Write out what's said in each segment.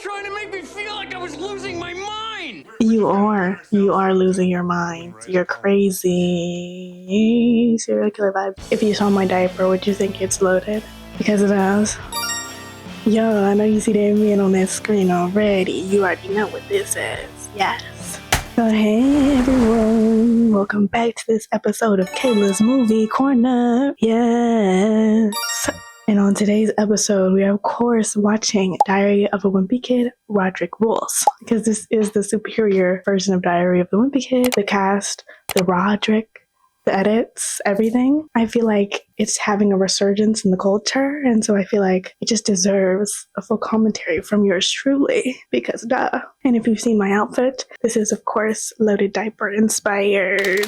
trying to make me feel like I was losing my mind. You are losing your mind. You're crazy. Serial killer vibe. If you saw my diaper, would you think it's loaded? Because it is. Yo, I know you see that man on that screen already. You already know what this is. Yes. So hey everyone, welcome back to this episode of Kayla's Movie Corner. Yes. And on today's episode, we are of course watching Diary of a Wimpy Kid, Rodrick Rules. Because this is the superior version of Diary of the Wimpy Kid. The cast, the Rodrick, the edits, everything. I feel like it's having a resurgence in the culture, and so I feel like it just deserves a full commentary from yours truly, because duh. And if you've seen my outfit, this is of course loaded diaper inspired.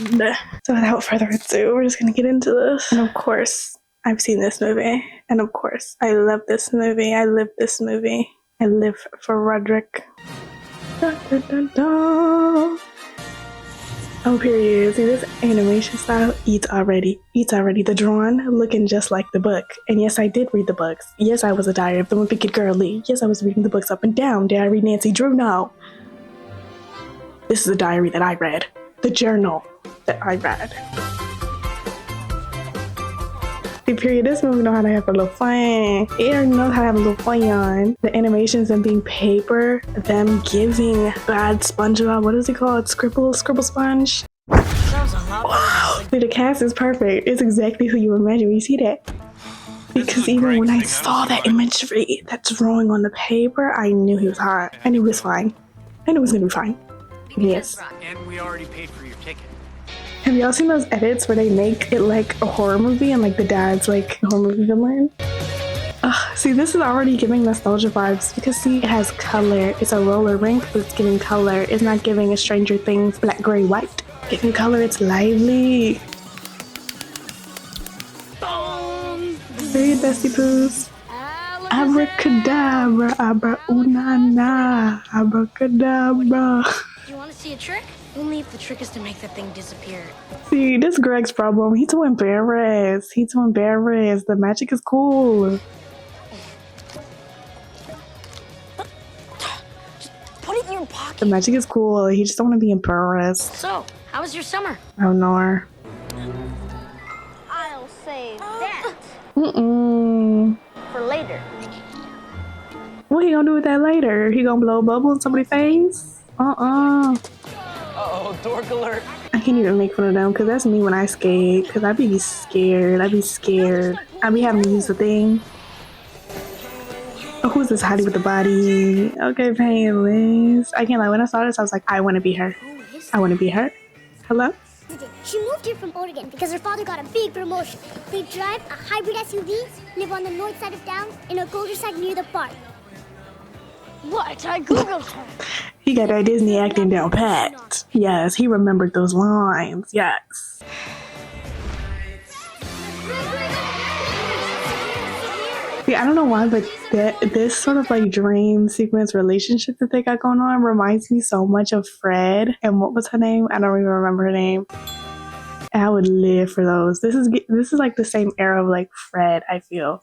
So without further ado, we're just gonna get into this. And of course, I've seen this movie, and of course, I love this movie. I live this movie. I live for Rodrick. Dun, dun, dun, dun. Oh, period. See, this animation style eats already. The drawing looking just like the book. And yes, I did read the books. Yes, I was a Diary of the Wimpy Kid girly. Yes, I was reading the books up and down. Did I read Nancy Drew? No. This is a diary that I read. The journal that I read. See, period. This movie know how to have a little fun. It already knows how to have a little fun. The animations, them being paper, them giving bad SpongeBob, what is it called? Scribble sponge. Wow. See, the cast is perfect. It's exactly who you imagine when you see that. Because even when I saw that imagery, that drawing on the paper, I knew he was hot. I knew he was fine. I knew it was gonna be fine. Yes. And we already paid for your ticket. Have y'all seen those edits where they make it like a horror movie and like the dad's like a horror movie villain? See, this is already giving nostalgia vibes because see, it has color. It's a roller rink, but it's giving color. It's not giving a Stranger Things black, gray, white. Giving color, it's lively. Very bestie poos. Abracadabra, abra unana, abracadabra. Do you want to see a trick? Only if the trick is to make that thing disappear. See, this is Greg's problem. He's too embarrassed. The magic is cool. Just put it in your pocket. The magic is cool. He just don't want to be embarrassed. So, how was your summer? Oh no. I'll save that for later. What he gonna do with that later? He gonna blow a bubble in somebody's face? Uh-oh, dork alert. I can't even make fun of them because that's me when I skate. Because I be scared. I be having to use the thing. Oh, who's this hottie with the body? Okay, painless. I can't lie. When I saw this, I was like, I want to be her. Hello? She moved here from Oregon because her father got a big promotion. They drive a hybrid SUV, live on the north side of town, in a cul-de-sac near the park. What? I googled her. He got that Disney acting down pat. Yes, he remembered those lines. Yes. Yeah, I don't know why, but this sort of like dream sequence relationship that they got going on reminds me so much of Fred. And what was her name? I don't even remember her name. I would live for those. This is like the same era of like Fred, I feel.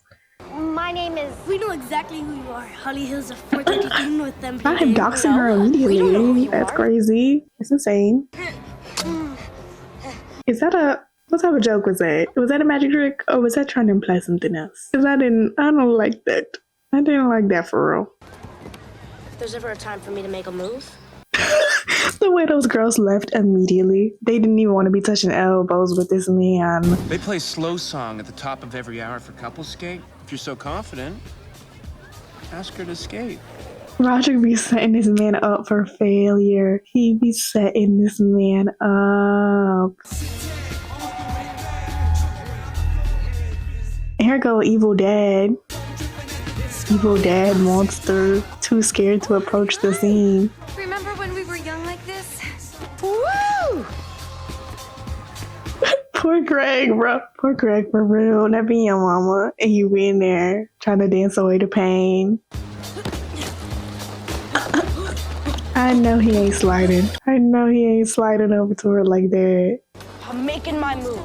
My name is... We know exactly who you are. Holly Hills are 432 with them. I am doxing her immediately. That's crazy. It's insane. Is that what type of joke was that? Was that a magic trick? Or was that trying to imply something else? Because I don't like that. I didn't like that for real. If there's ever a time for me to make a move. The way those girls left immediately. They didn't even want to be touching elbows with this man. They play slow song at the top of every hour for couple skate. If you're so confident, ask her to skate. Rodrick be setting this man up for failure. He be setting this man up. Here go evil dad. Evil dad monster. Too scared to approach the scene. Remember when we were young like this? Woo! Poor Greg, bro. Poor Greg, for real. That be your mama. And you in there trying to dance away the pain. I know he ain't sliding. Over to her like that. I'm making my move.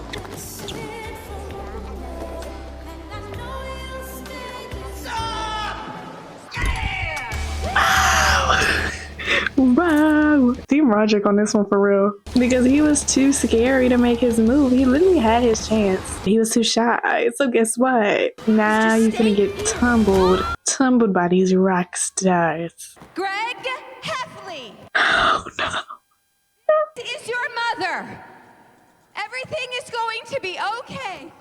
blame Rodrick on this one for real. Because he was too scary to make his move. He literally had his chance. He was too shy. So guess what? Now you're gonna get tumbled by these rock stars. Greg Heffley! Oh no. This is your mother! Everything is going to be okay.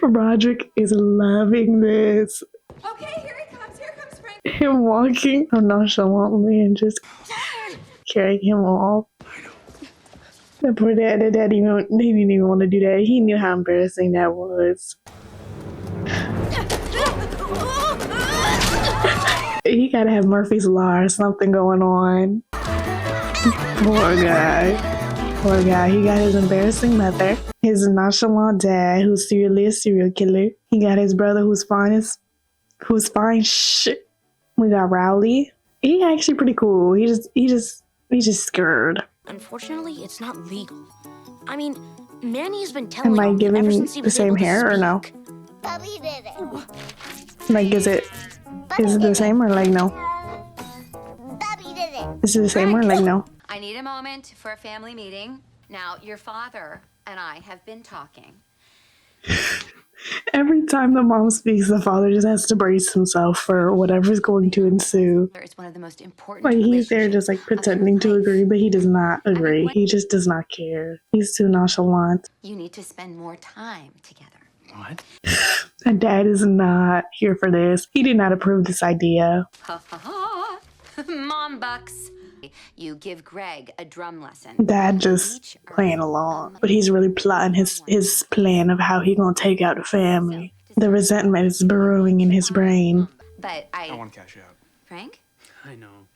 Rodrick is loving this. Okay, here comes Frank. Him walking nonchalantly and just carrying him off. The poor dad, he didn't even want to do that. He knew how embarrassing that was. He gotta have Murphy's Law or something going on. Poor guy. He got his embarrassing mother, his nonchalant dad, who's secretly a serial killer. He got his brother, who's fine. We got Rowley. He actually pretty cool. He's just scared. Unfortunately, it's not legal. I mean, Manny's been telling Am I me giving ever since he the was same able to hair or no? Bubby did it. Like, is it the same or like no? Bubby did it. Is it the same or like no? I need a moment for a family meeting. Now, your father and I have been talking. Every time the mom speaks, the father just has to brace himself for whatever's going to ensue. It's one of the most important. Like, he's there just like pretending to agree, but he does not agree. He just does not care. He's too nonchalant. You need to spend more time together. What? And dad is not here for this. He did not approve this idea. Ha ha ha. Mom bucks. You give Greg a drum lesson. Dad just playing along, but he's really plotting his plan of how he gonna take out the family. The resentment is brewing in his brain. But I want to cash out. Frank? I know.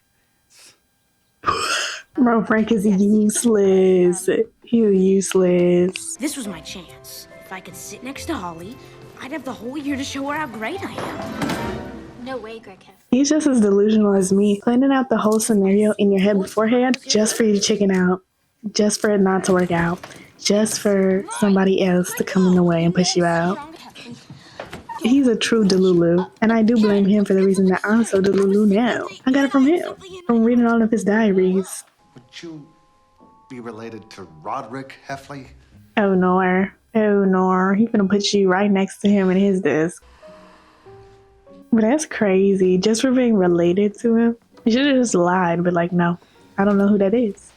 Bro, Frank is useless. He's useless. This was my chance. If I could sit next to Holly, I'd have the whole year to show her how great I am. No way, Greg Heffley. He's just as delusional as me, planning out the whole scenario in your head beforehand just for you to chicken out, just for it not to work out, just for somebody else to come in the way and push you out. He's a true delulu, and I do blame him for the reason that I'm so delulu now. I got it from him, from reading all of his diaries. Would you be related to Rodrick Heffley? Oh no, he's gonna put you right next to him in his desk. But that's crazy. Just for being related to him. You should have just lied, but like, no, I don't know who that is.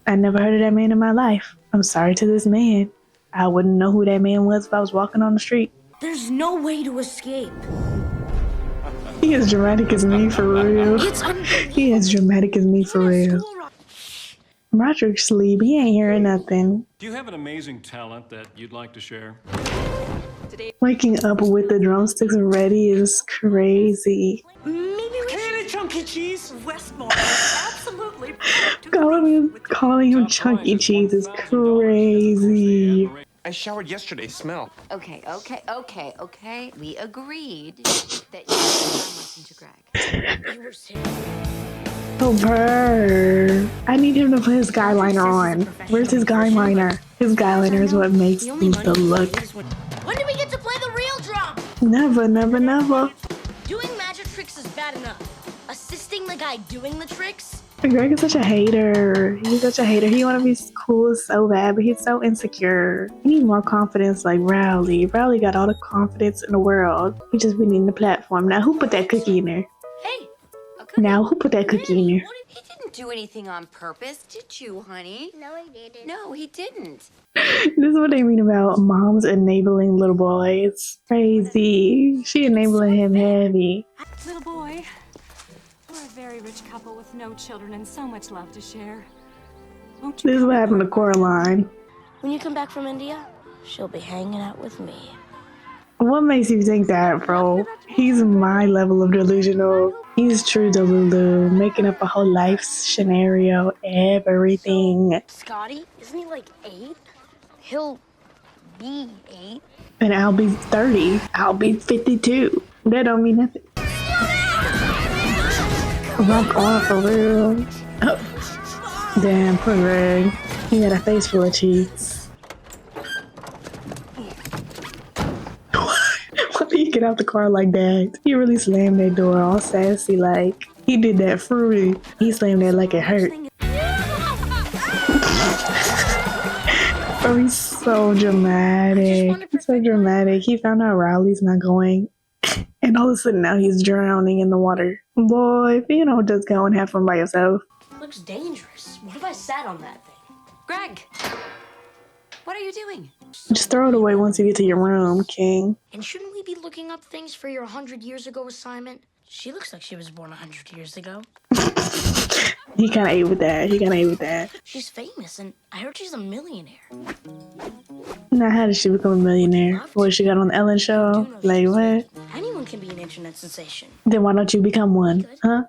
I never heard of that man in my life. I'm sorry to this man. I wouldn't know who that man was if I was walking on the street. There's no way to escape. He is dramatic as me for real. It's unbelievable. He is dramatic as me for real. Rodrick sleep. He ain't hearing nothing. Do you have an amazing talent that you'd like to share? Waking up with the drumsticks ready is crazy. Maybe we Hey, chunky cheese! Westmore. Absolutely. Calling him Chunky Cheese is crazy. I showered yesterday. Smell. Okay. We agreed that you would listen to Greg. You were sick. Oh, Bird. I need him to put his guy liner on. Where's his guy liner? His guy liner is what makes the look. When do we get to play the real drum? Never. Doing magic tricks is bad enough. Assisting the guy doing the tricks? Greg is such a hater. He's such a hater. He want to be cool so bad, but he's so insecure. He needs more confidence like Rowley. Rowley got all the confidence in the world. He just been in the platform. Now, who put that cookie in there? Hey, a cookie? Now, who put that cookie in there? He didn't do anything on purpose, did you, honey? No, he didn't. No, he didn't. This is what they mean about moms enabling little boys. Crazy. She enabling him heavy. Little boy, we're a very rich couple with no children and so much love to share. Won't you This is what happened to Coraline. When you come back from India, she'll be hanging out with me. What makes you think that, bro? He's my level of delusional. He's true delulu, making up a whole life scenario, everything. Scotty, isn't he like 8? He'll be 8. And I'll be 30. I'll be 52. That don't mean nothing. Rock off for real. Oh. Damn, poor Greg. He got a face full of cheeks. Why did he get out the car like that? He really slammed that door all sassy like. He did that fruity. He slammed that like it hurt. Oh, he's so dramatic. He's so dramatic. He found out Rowley's not going. And all of a sudden now he's drowning in the water. Boy, if you don't just go and have fun by yourself. Looks dangerous. What if I sat on that thing? Greg, what are you doing? Just throw it away once you get to your room, King. And shouldn't we be looking up things for your 100 years ago assignment? She looks like she was born 100 years ago. He kind of ate with that. She's famous, and I heard she's a millionaire. Now, how did she become a millionaire? What, she got on the Ellen show? Like, what? Anyone can be an internet sensation. Then why don't you become one? Huh?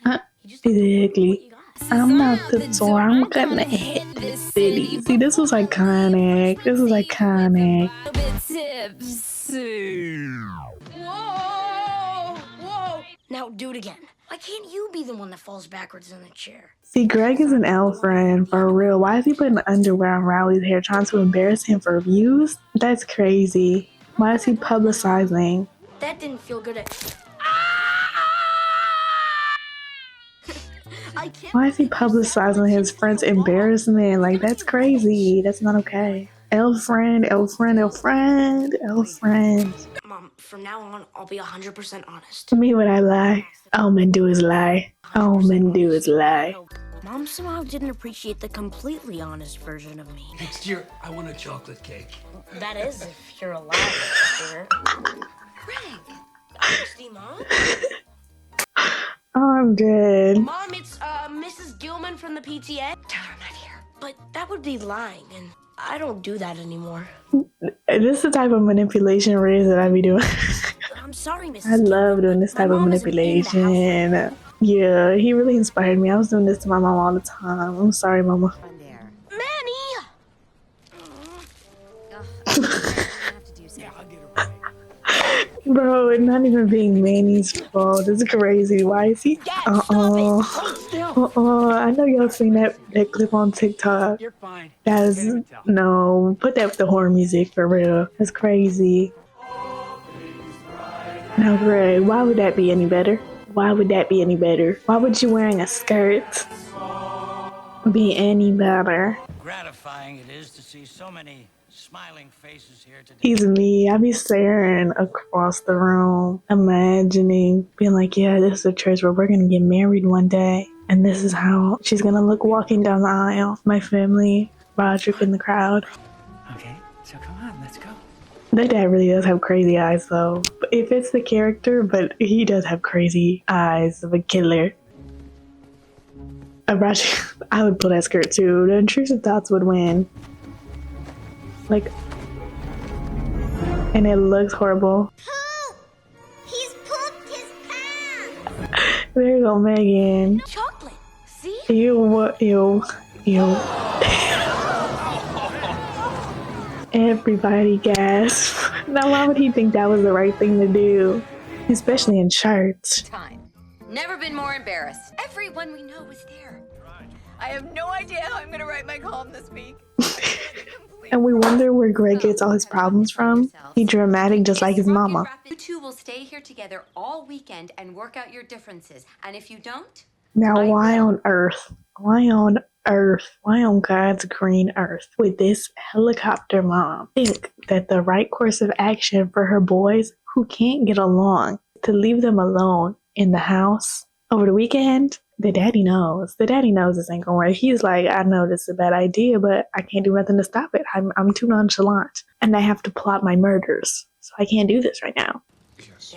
Huh? Exactly. I'm out the door. I'm gonna hit this city. See, this was iconic. Whoa! Now do it again. Why can't you be the one that falls backwards in the chair? See, Greg is an L friend, for real. Why is he putting underwear on Rowley's hair, trying to embarrass him for views? That's crazy. Why is he publicizing? That didn't feel good. Why is he publicizing his friend's embarrassment? Like, that's crazy. That's not okay. L friend. Mom, from now on, I'll be 100% honest. To me, when I lie, all men do is lie. Mom somehow didn't appreciate the completely honest version of me. Next year, I want a chocolate cake. That is, if you're alive, dear. Greg! Honestly, Mom? Oh, I'm dead. Mom, it's Mrs. Gilman from the PTA. Tell her I'm not here. But that would be lying, and I don't do that anymore. This is the type of manipulation Riz that I be doing. I'm sorry, Mrs. I love doing this type of manipulation. Yeah, he really inspired me. I was doing this to my mom all the time. I'm sorry, Mama. Manny! Bro, it's not even being Manny's fault. It's crazy. Why is he? I know y'all seen that clip on TikTok. You're fine. No, put that with the horror music for real. That's crazy. Now, Greg, why would that be any better? Why would you wearing a skirt be any better? Gratifying it is to see so many smiling faces here today. He's me. I be staring across the room, imagining being like, yeah, this is a church where we're gonna get married one day, and this is how she's gonna look walking down the aisle. My family, Rodrick in the crowd. Okay, so come on, let's go. That dad really does have crazy eyes, though. If it's the character, but he does have crazy eyes of a killer. I would pull that skirt too. The intrusive thoughts would win. Like, and it looks horrible. Poop! He's pooped his pants! There you go, Megan. Chocolate. See? Ew. Everybody gasped. Now, why would he think that was the right thing to do? Especially in church. Time. Never been more embarrassed. Everyone we know was there. I have no idea how I'm gonna write my column this week. And we wonder where Greg gets all his problems from. He's dramatic just like his mama. You two will stay here together all weekend and work out your differences. And if you don't... Now, why on earth? Why on God's green earth would this helicopter mom think that the right course of action for her boys who can't get along to leave them alone in the house over the weekend? The daddy knows this ain't gonna work. He's like, I know this is a bad idea, but I can't do nothing to stop it. I'm too nonchalant, and I have to plot my murders, so I can't do this right now. Yes.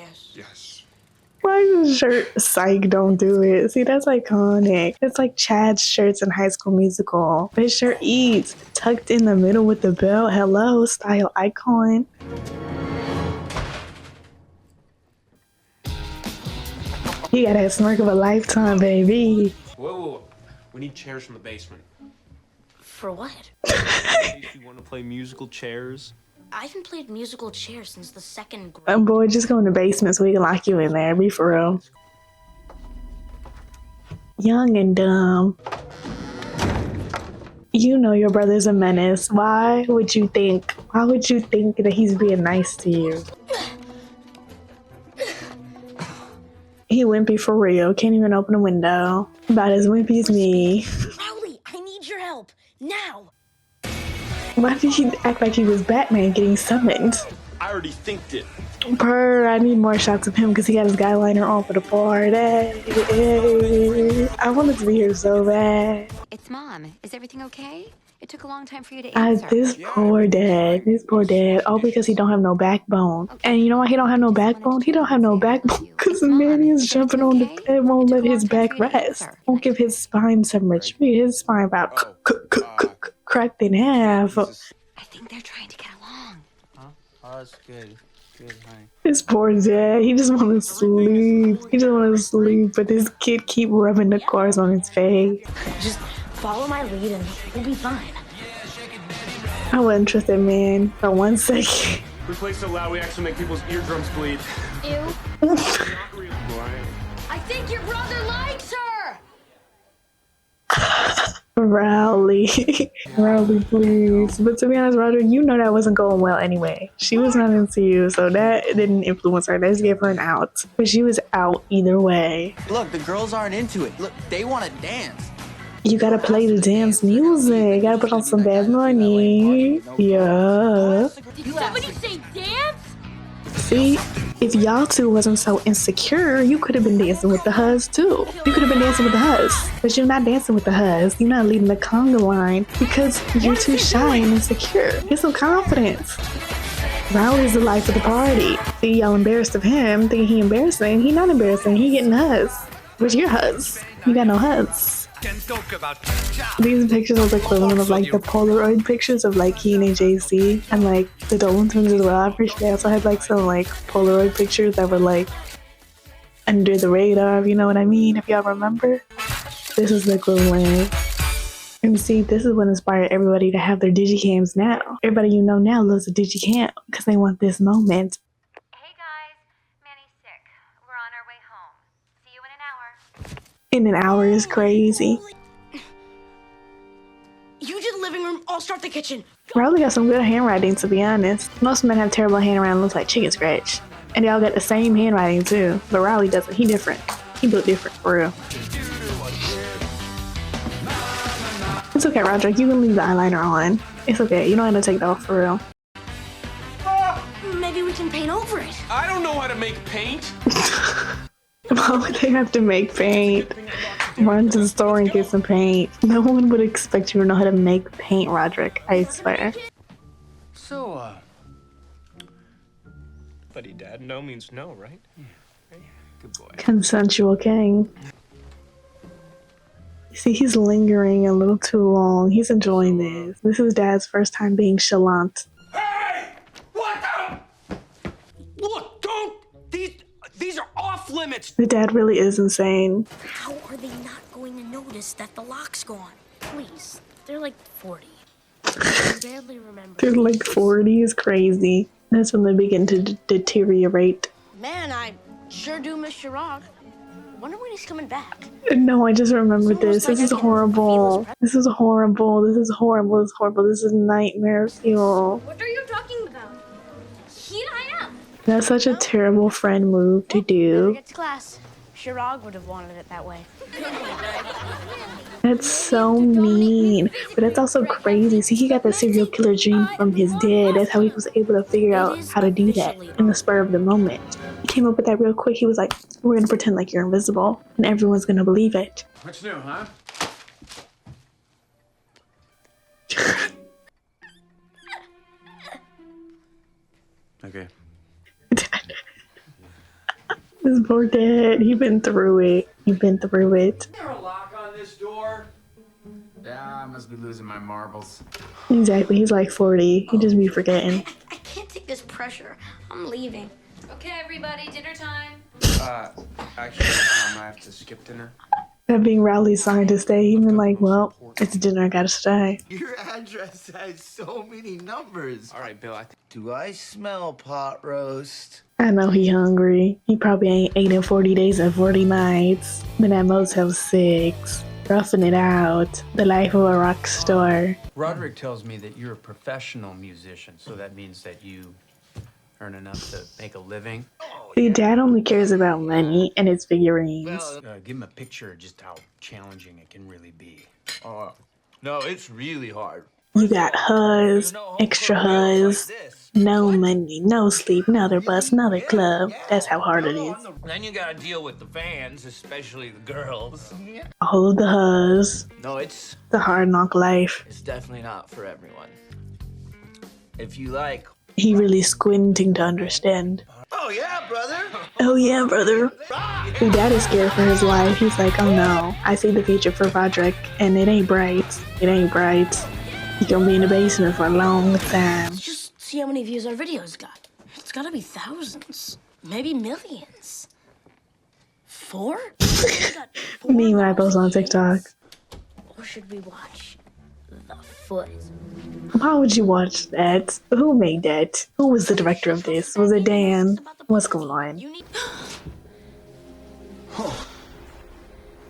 Why is his shirt psych, don't do it? See, that's iconic. It's like Chad's shirts in High School Musical. His shirt eats, tucked in the middle with the belt. Hello, style icon. He got that smirk of a lifetime, baby. Whoa. We need chairs from the basement. For what? You want to play musical chairs? I haven't played musical chairs since the 2nd grade. Boy, just go in the basement so we can lock you in there. Be for real. Young and dumb. You know your brother's a menace. Why would you think that he's being nice to you? He wimpy for real. Can't even open a window. About as wimpy as me. Rowley, I need your help. Now. Why did he act like he was Batman getting summoned? I already thinked it. I need more shots of him because he got his guy liner on for the party. I wanted to be here so bad. It's Mom. Is everything okay? It took a long time for you to answer. This poor dad. All because he don't have no backbone. And you know why he don't have no backbone? He don't have no backbone because Manny is jumping on the bed, won't let his back rest. Won't give his spine some retreat. His spine about cracked in half. I think they're trying to get along. Huh? Oh, that's good. Good, honey. This poor dad, he just want to sleep. But this kid keep rubbing the cars on his face. Just follow my lead and we'll be fine. I wasn't trusted, man, for 1 second. We play so loud we actually make people's eardrums bleed. Ew. I think your brother likes her! Rowley. Rowley, please. But to be honest, Rodrick, you know that wasn't going well anyway. She was not into you, so that didn't influence her. That just gave her an out. But she was out either way. Look, the girls aren't into it. Look, they want to dance. You gotta play the dance music. You gotta put on some Bad Money. Yeah. Did somebody say dance? See, if y'all two wasn't so insecure, you could have been dancing with the Huz too. You could have been dancing with the Huz, but you're not dancing with the Huz. You're not leading the conga line because you're too shy and insecure. Get some confidence. Rowley's the life of the party. See, y'all embarrassed of him, thinking he embarrassing. He not embarrassing. He getting Huz. But you're Huz. You got no Huz. These pictures are the equivalent of like the Polaroid pictures of like Keen and JC and like the Dolan twins as well. I'm pretty sure they also had like some like Polaroid pictures that were like under the radar, if you know what I mean, if y'all remember. This is the equivalent. And see, this is what inspired everybody to have their digicams now. Everybody you know now loves a digicam because they want this moment. Hey guys, Manny's sick. We're on our way home. See you in an hour. In an hour is crazy. You do the living room, I'll start the kitchen. Rowley got some good handwriting, to be honest. Most men have terrible handwriting, looks like chicken scratch. And they all got the same handwriting too. But Rowley doesn't. He different. He built different, for real. It's okay, Rodrick. You can leave the eyeliner on. It's okay. You don't have to take it off, for real. Maybe we can paint over it. I don't know how to make paint. Why would they have to make paint? Run to the store and get some paint. No one would expect you to know how to make paint, Rodrick. I swear. So, Buddy, Dad, no means no, right? Yeah. Good boy. Consensual king. See, he's lingering a little too long. He's enjoying this. This is Dad's first time being chalant. Hey! What the? Look, don't! These are off limits! The dad really is insane. How are they not going to notice that the lock's gone? Please, they're like 40. I barely remember. They're like 40 is crazy. That's when they begin to deteriorate. Man, I sure do miss your rock. Wonder when he's coming back. No, I just remembered this. This is horrible. This is horrible. This is horrible. This is horrible. This is nightmare fuel. What are you talking about? Here I am. That's such a terrible friend move to do. Get to class. Shirag would have wanted it that way. That's so mean. But that's also crazy. See, he got that serial killer dream from his dad. That's how he was able to figure out how to do that in the spur of the moment. He came up with that real quick. He was like, we're going to pretend like you're invisible and everyone's going to believe it. What's new, huh? Okay. This poor dad, he been through it. He been through it. Is there a lock on this door? Yeah, I must be losing my marbles. Exactly, he's like 40. He just be forgetting. I can't take this pressure. I'm leaving. Okay, everybody, dinner time. Actually, I have to skip dinner. That being Rowley's sign to stay, he been like, well, it's dinner, I gotta stay. Your address has so many numbers. All right, Bill, Do I smell pot roast? I know he hungry. He probably ain't ate in 40 days and 40 nights. Been at Motel 6. Roughing it out. The life of a rock star. Rodrick tells me that you're a professional musician, so that means that you earn enough to make a living. See, Dad only cares about money and his figurines. Give him a picture of just how challenging it can really be. No, it's really hard. You got huzz, extra huzz, no money, no sleep, another bus, another club. That's how hard it is. Then you gotta deal with the fans, especially the girls. All of the huzz, No, it's the hard knock life. definitely not for everyone. If you like. He really squinting to understand. Oh, yeah, brother. Oh yeah, brother. Your dad is scared for his life. He's like, oh no, I see the future for Rodrick, and it ain't bright. It ain't bright. He's gonna be in the basement for a long time. Just see how many views our videos got. It's gotta be thousands, maybe millions. 4? Meanwhile, post on TikTok. Or should we watch The Foot? Why would you watch that? Who made that? Who was the director of this? Was it Dan? What's going on?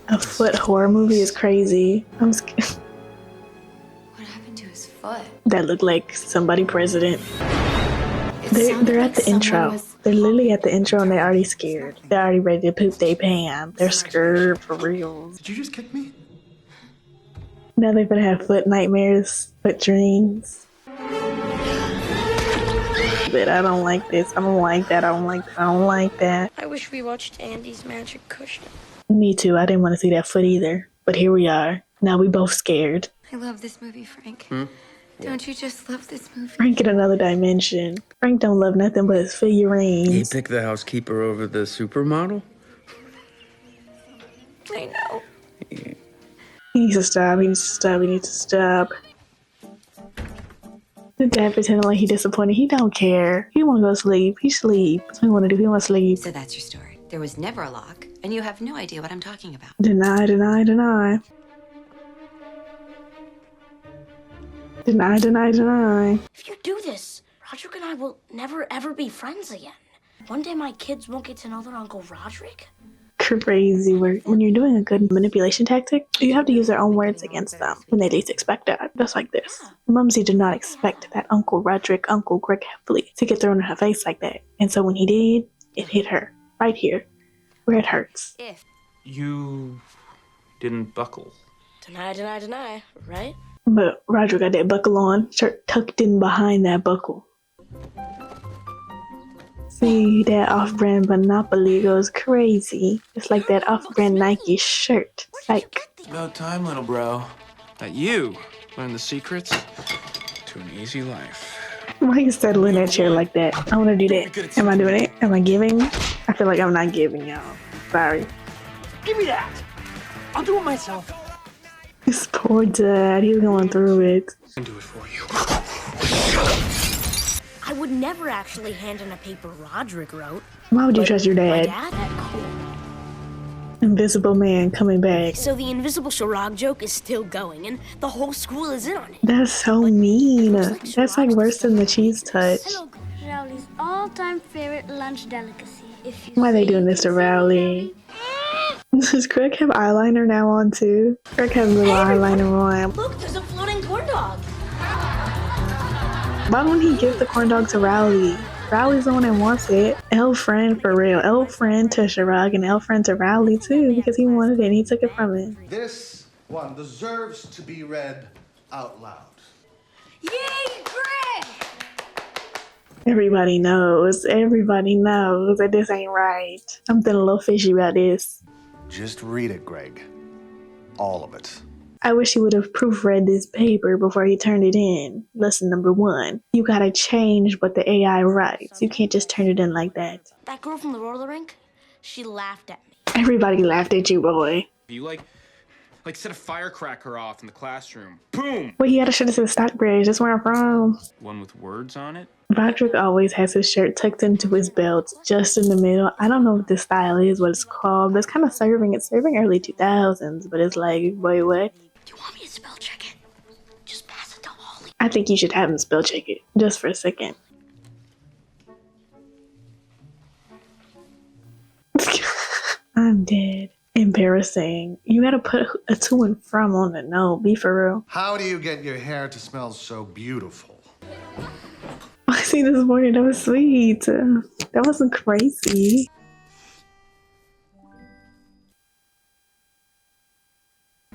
A foot horror movie is crazy. I'm scared. What happened to his foot? That looked like somebody president. They're at the intro. They're literally at the intro and they're already scared. They're already ready to poop their pants. They're scared for real. Did you just kick me? Now they're gonna have foot nightmares, foot dreams. But I don't like this. I don't like that. I don't like that. I don't like that. I wish we watched Andy's Magic Cushion. Me too. I didn't want to see that foot either. But here we are. Now we both scared. I love this movie, Frank. Don't you just love this movie? Frank in another dimension. Frank don't love nothing but his figurines. He picked the housekeeper over the supermodel? I know. Yeah. He needs to stop. He needs to stop. He needs to stop. The dad pretending like he disappointed. He don't care. He want to go to sleep. He sleep. That's what he want to do. He want to sleep. So that's your story. There was never a lock, and you have no idea what I'm talking about. Deny, deny, deny. Deny, deny, deny. If you do this, Rodrick and I will never ever be friends again. One day my kids won't get to know their Uncle Rodrick. Crazy work. When you're doing a good manipulation tactic, you have to use their own words against them when they least expect it. Just like this. Mumsy did not expect that Uncle Rodrick, Uncle Greg Heffley, to get thrown in her face like that. And so when he did, it hit her. Right here. Where it hurts. If You didn't buckle. Deny, deny, deny, right? But Rodrick got that buckle on, shirt tucked in behind that buckle. See, that off-brand Monopoly goes crazy. It's like that off-brand Nike shirt. Like, About time, little bro, that you learn the secrets to an easy life. why you settle in that chair like that? I want to do that. Am I doing it? Am I giving? I feel like I'm not giving, y'all. Sorry. Give me that. I'll do it myself. This poor dad, he's going through it. I can do it for you. I would never actually hand in a paper Rodrick wrote. Why would you trust your My dad? dad? Cool. Invisible man coming back. So the invisible charade joke is still going, and the whole school is in on it. That's so mean. That's like worse than the cheese touch. Rowley's all-time favorite lunch delicacy. Why are they doing this to Rowley? Does Greg have eyeliner now on too? Greg has a little eyeliner on. Look, there's a floating corn dog. Why don't he give the corn dog to Rowley? Rowley's the one that wants it. L friend for real. L friend to Sharag and L friend to Rowley too because he wanted it and he took it from him. This one deserves to be read out loud. Yay, Greg! Everybody knows that this ain't right. I'm feeling a little fishy about this. Just read it, Greg. All of it. I wish he would have proofread this paper before he turned it in. Lesson number 1. You gotta change what the AI writes. You can't just turn it in like that. That girl from the roller rink, she laughed at me. Everybody laughed at you, boy. You like set a firecracker off in the classroom. Boom! Well, he had a shirt that says Stockbridge. That's where I'm from. One with words on it? Rodrick always has his shirt tucked into his belt, just in the middle. I don't know what this style is, what it's called, but it's kind of serving. It's serving early 2000s, but it's like, boy, what? Do you want me to spell check it? Just pass it to Holly. I think you should have him spell check it, just for a second. I'm dead. Embarrassing. You gotta put a to and from on the note. Be for real. How do you get your hair to smell so beautiful? I see this morning. That was sweet. That wasn't crazy.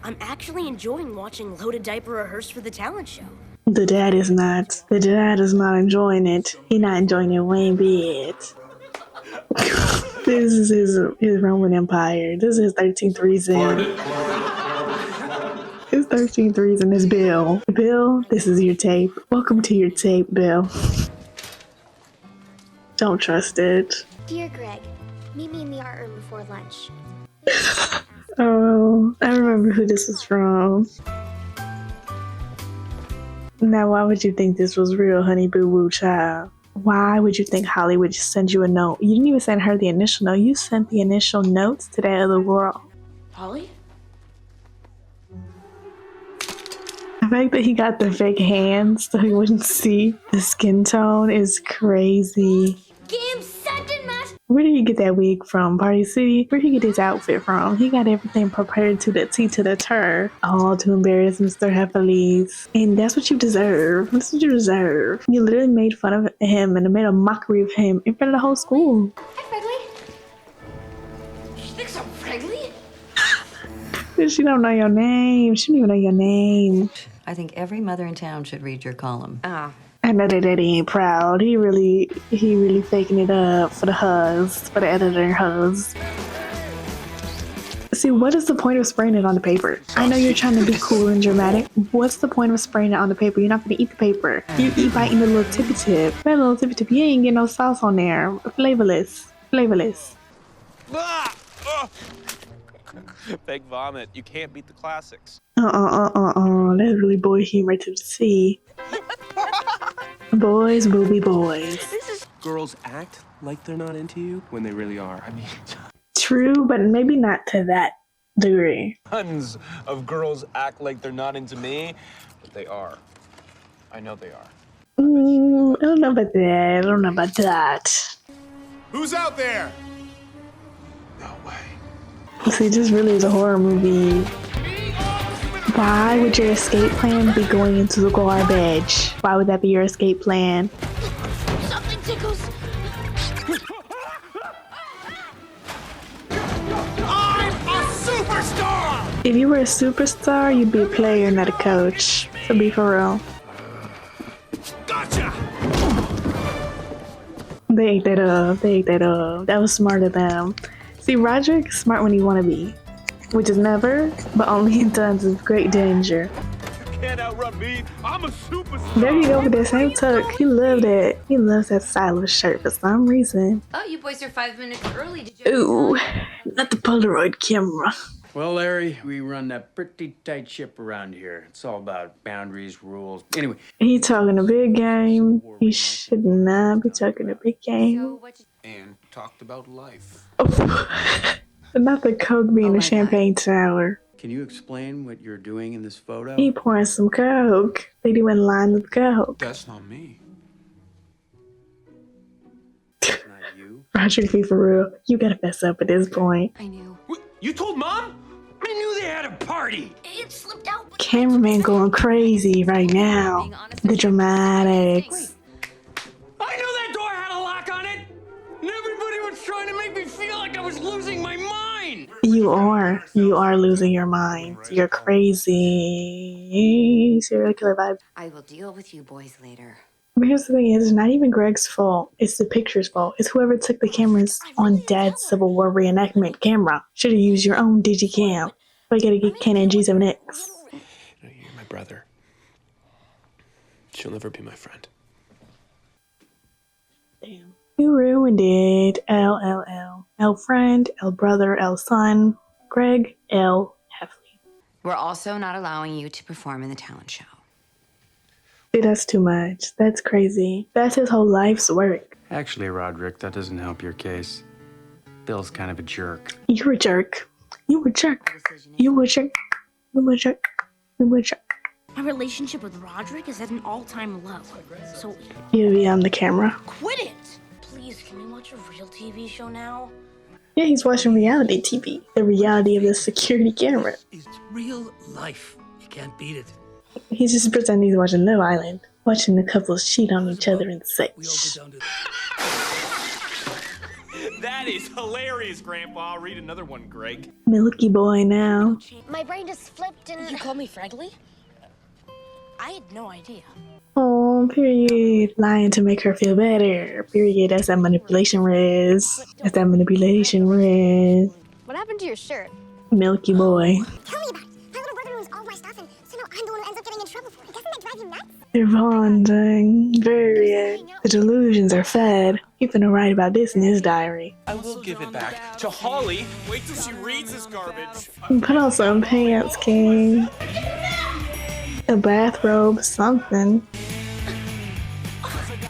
I'm actually enjoying watching Loaded Diaper rehearse for the talent show. The dad is not. The dad is not enjoying it. He's not enjoying it one bit. This is his Roman Empire. This is 13th reason. His 13th reason is Bill. Bill, this is your tape. Welcome to your tape, Bill. Don't trust it. Dear Greg, meet me in the art room before lunch. Oh, I remember who this was from. Now, why would you think this was real, honey boo boo child? Why would you think Holly would just send you a note? You didn't even send her the initial note. You sent the initial notes to that other world. Holly? The fact that he got the fake hands so he wouldn't see the skin tone is crazy. Game, set, and match. Where did he get that wig from? Party City? Where did he get his outfit from? He got everything prepared to the T to the tur. All to embarrass Mr. Heffley. And that's what you deserve. That's what you deserve. You literally made fun of him and made a mockery of him in front of the whole school. Hi, Fregley. She thinks I'm Fregley? She don't know your name. She don't even know your name. I think every mother in town should read your column. I know that Daddy ain't proud. He really faking it up for the huzz, for the editor huzz. See, what is the point of spraying it on the paper? I know you're trying to be cool and dramatic. What's the point of spraying it on the paper? You're not gonna eat the paper. You eat biting the little tippy tip. That little tippy tip, you ain't getting no sauce on there. Flavorless. Flavorless. Fake vomit. You can't beat the classics. That's really boy humor to see. Boys, booby boys. Girls act like they're not into you when they really are. I mean, true, but maybe not to that degree. tons of girls act like they're not into me, but they are. I know they are. I don't know about that. I don't know about that. Who's out there? See, this really is a horror movie. Why would your escape plan be going into the garbage? Why would that be your escape plan? Something tickles. I'm a superstar! If you were a superstar, you'd be a player, not a coach. So be for real. Gotcha! They ate that up. They ate that up. That was smart of them. See, Rodrick's smart when he want to be. Which is never, but only in times of great danger. You can't outrun me. I'm a superstar. There you go with that same tuck. He loved it. He loves that style of shirt for some reason. Oh, you boys are 5 minutes early. Did you? Ooh, not the Polaroid camera. Well, Larry, we run a pretty tight ship around here. It's all about boundaries, rules. Anyway. He talking a big game. He should not be talking a big game. and talked about life. Not the coke being a champagne sour. Can you explain what you're doing in this photo? He pouring some coke. They do in line with coke. That's not me. Not you. Rodrick, be for real. You gotta fess up at this point. I knew. You told Mom? I knew they had a party. It slipped out. Cameraman going crazy right now. The dramatics. I knew that door had a lock on it. And everybody was trying to make me feel like I was losing my mind. You are losing your mind. You're crazy. Serial killer vibe. I will deal with you boys later. But here's the thing, it's not even Greg's fault. It's the picture's fault. It's whoever took the cameras on Dad's Civil War reenactment camera. Should have used your own digicam. But you gotta get Canon G7X. You're my brother. She'll never be my friend. Damn. You ruined it. L. L friend, L brother, L son. Greg, L Heffley. We're also not allowing you to perform in the talent show. See, that's too much. That's crazy. That's his whole life's work. Actually, Rodrick, that doesn't help your case. Bill's kind of a jerk. You're a jerk. You a jerk. You a jerk. You a jerk. You a jerk. My relationship with Rodrick is at an all-time low. So You be on the camera. quit it! Please, can we watch a real TV show now? Yeah, he's watching reality TV. The reality of the security camera. It's real life. You can't beat it. He's just pretending he's watching Love Island. Watching the couples cheat on each other and such. That is hilarious, Grandpa. I'll read another one, Greg. Milky boy now. My brain just flipped and... You call me Fregley? I had no idea. Oh, period. Lying to make her feel better. Period. That's that manipulation, Riz. That's that manipulation, Riz. What happened to your shirt? Milky boy. Tell me about it. My little brother knows all my stuff, and somehow I'm the one who ends up getting in trouble for it. Doesn't that drive you nuts? They're bonding. Period. The delusions are fed. He's gonna write about this in his diary. I will give it back to Holly. Wait till she reads this garbage. Put on some pants, King. A bathrobe, something.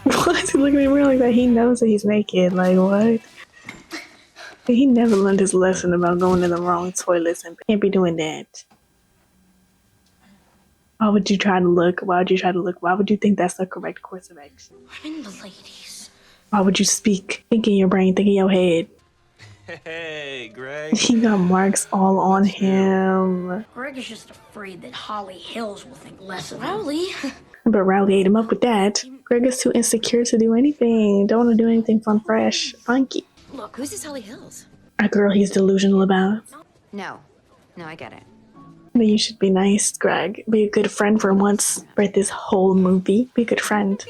Why is he looking at me like that? He knows that he's naked. Like, what? He never learned his lesson about going to the wrong toilets and can't be doing that. Why would you try to look? Why would you try to look? Why would you think that's the correct course of action? I'm in the ladies. Why would you speak? Think in your brain, think in your head. Hey, Greg. He got marks all on him. Greg is just afraid that Holly Hills will think less of Rowley. But Rowley ate him up with that. Greg is too insecure to do anything. Don't want to do anything fun, fresh, funky. Look, who's this Holly Hills? A girl he's delusional about. No, I get it. But you should be nice, Greg. Be a good friend for once. Write this whole movie. Be a good friend.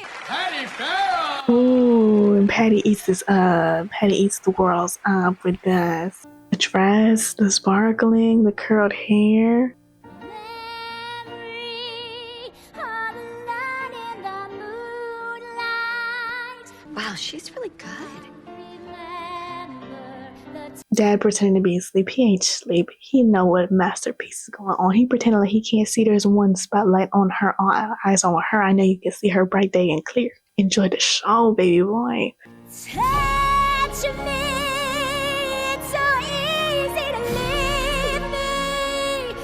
Ooh, and Patty eats this up. Patty eats the world's up with this. The dress, the sparkling, the curled hair. Wow, she's really good. Dad pretending to be asleep. He ain't asleep. He know what masterpiece is going on. He pretending like he can't see there's one spotlight on her, eyes on her. I know you can see her bright day and clear. Enjoy the show, baby boy. Touch me, it's so easy to leave me.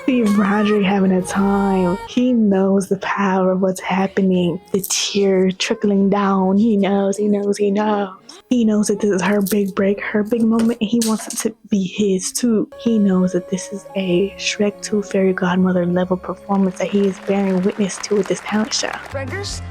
See Rodrick having a time. He knows the power of what's happening. The tear trickling down. He knows. He knows that this is her big break, her big moment, and he wants it to be his too. He knows that this is a Shrek 2 fairy godmother level performance that he is bearing witness to with this talent show. Reggers?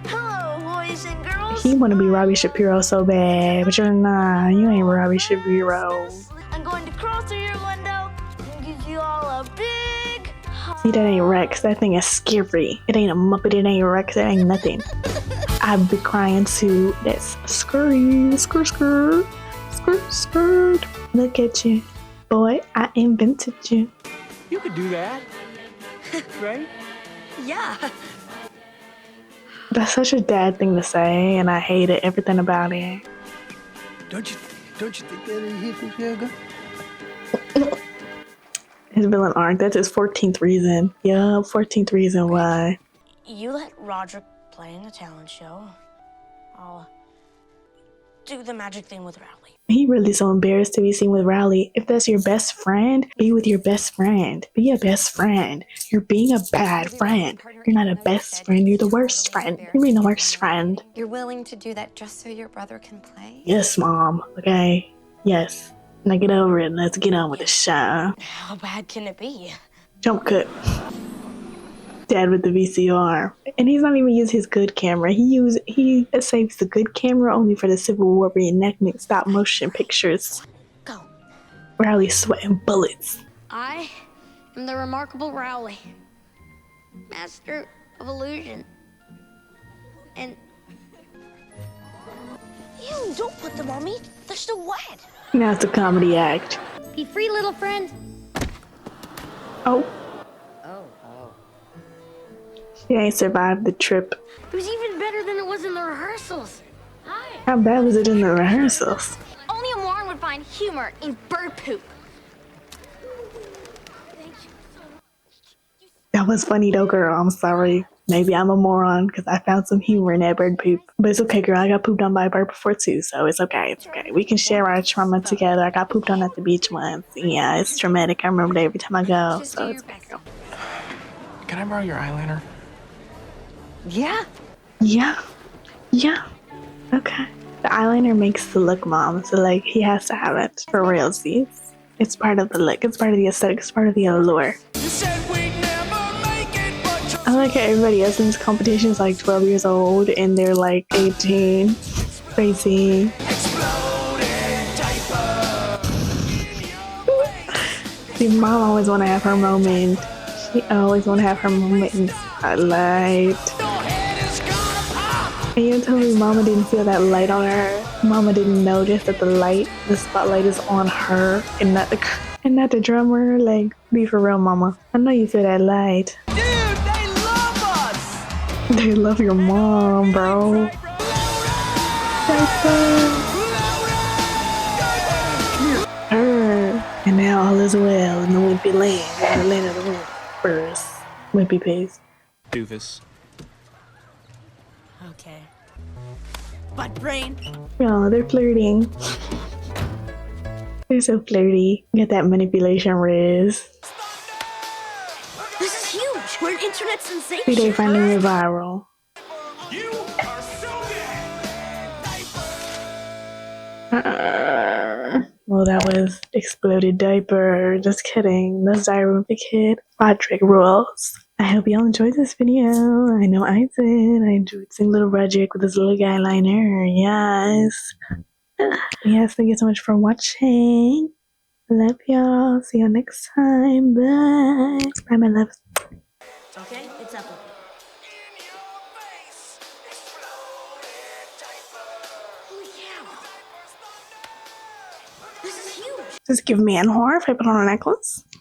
Hello, boys and girls. He want to be Robbie Shapiro so bad, but you're not. You ain't Robbie Shapiro. I'm going to crawl through your window and give you all a big hug. See, that ain't Rex. That thing is scary. It ain't a Muppet. It ain't Rex. It ain't nothing. I'd be crying too. That's scurry, skirt. Look at you. Boy, I invented you. You could do that, right? Yeah. That's such a dad thing to say, and I hate it. Everything about it. Don't you think that is his His villain arc. That's his 14th reason. Yeah, 14th reason why. You let Rodrick play in the talent show. I'll do the magic thing with Rowley. He really so embarrassed to be seen with Rowley. If that's your best friend, be with your best friend. Be a best friend. You're being a bad friend. You're not a best friend. You're the worst friend. You're being the worst friend. You're willing to do that just so your brother can play? Yes, Mom. Okay? Yes. Now get over it and let's get on with the show. How bad can it be? Jump cut. Dad with the VCR. And he's not even using his good camera. He saves the good camera only for the Civil War reenactment stop motion pictures. Go. Rowley sweating bullets. I am the remarkable Rowley, master of illusion. And Ew, don't put them on me. They're still wet. Now it's a comedy act. be free, little friend. Oh. She ain't survived the trip. It was even better than it was in the rehearsals. Hi. How bad was it in the rehearsals? Only a moron would find humor in bird poop. That was funny though, girl. I'm sorry. Maybe I'm a moron because I found some humor in that bird poop. But it's okay, girl. I got pooped on by a bird before too, so it's okay. It's okay. We can share our trauma together. I got pooped on at the beach once. Yeah, it's traumatic. I remember that every time I go, so it's okay, girl. Can I borrow your eyeliner? Yeah. Yeah. Yeah. Okay. The eyeliner makes the look, Mom. So, like, he has to have it for realsies. It's part of the look. It's part of the aesthetic. It's part of the allure. I like how everybody else in this competition is like 12 years old and they're like 18. Crazy. See, Mom always want to have her moment. She always want to have her moment in this that light. And you tell me Mama didn't feel that light on her? Mama didn't notice that the spotlight is on her and not the drummer? Like, be for real, Mama. I know you feel that light. Dude, they love us! They love your mom, bro. Her. And now all is well in the Wimpy land, in the land of the Wimpers. Wimpy pigs. Doofus. Okay. Butt brain. Oh, they're flirting. They're so flirty. Get that manipulation riz. This is huge. We're an internet sensation. See, they finally went viral. Well, that was exploded diaper. Just kidding. That's Wimpy Kid. Rodrick Rules. I hope y'all enjoyed this video. I know I did. I enjoyed seeing little Rodrick with his little guy liner. Yes. Yes, thank you so much for watching. Love y'all. See y'all next time. Bye. Bye, my loves. Okay, it's up. Holy cow. This is huge. Just give me an whore if I put on a necklace.